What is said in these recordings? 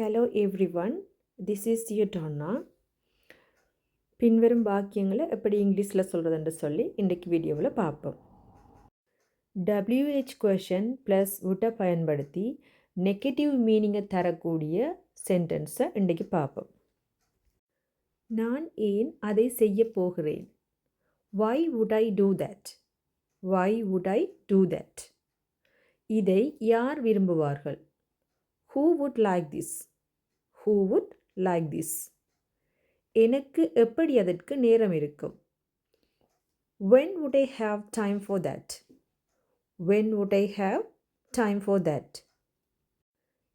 Hello everyone, this is your Donna. பின்வரும் வாக்கியங்களை எப்படி இங்கிலீஷில் சொல்கிறதுன்னு சொல்லி இன்றைக்கு வீடியோவில் பார்ப்போம். WH கொஷன் ப்ளஸ் வுட்டை பயன்படுத்தி நெகட்டிவ் மீனிங்கை தரக்கூடிய சென்டென்ஸை இன்றைக்கு பார்ப்போம். நான் ஏன் அதை செய்ய போகிறேன்? Why would I do that? Why would I do that? இதை யார் விரும்புவார்கள்? Who would like this? Who would like this? எனக்கு எப்படி அதற்கு நேரம் இருக்கும்? When would I have time for that? When would I have time for that?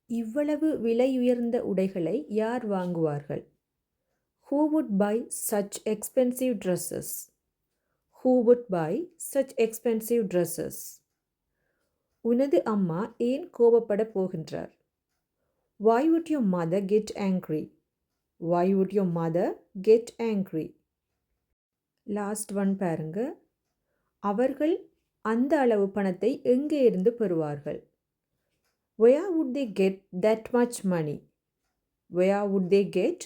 இவ்வளவு விலையுயர்ந்த உடைகளை யார் வாங்குவார்கள்? Who would buy such expensive dresses? Who would buy such expensive dresses? உனது அம்மா ஏன் கோபப்பட போகின்றார்? Why would your mother get angry? Why would your mother get angry? Last one பாருங்க. அவர்கள் அந்த அளவு பணத்தை எங்கே இருந்து பெறுவார்கள்? Where would they get that much money? Where would they get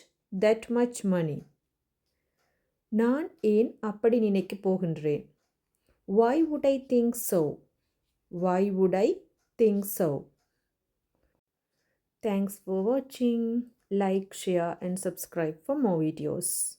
that much money? நான் ஏன் அப்படி நினைக்க போகின்றேன்? Why would I think so? Why would I think so? Thanks for watching. Like, share and subscribe for more videos.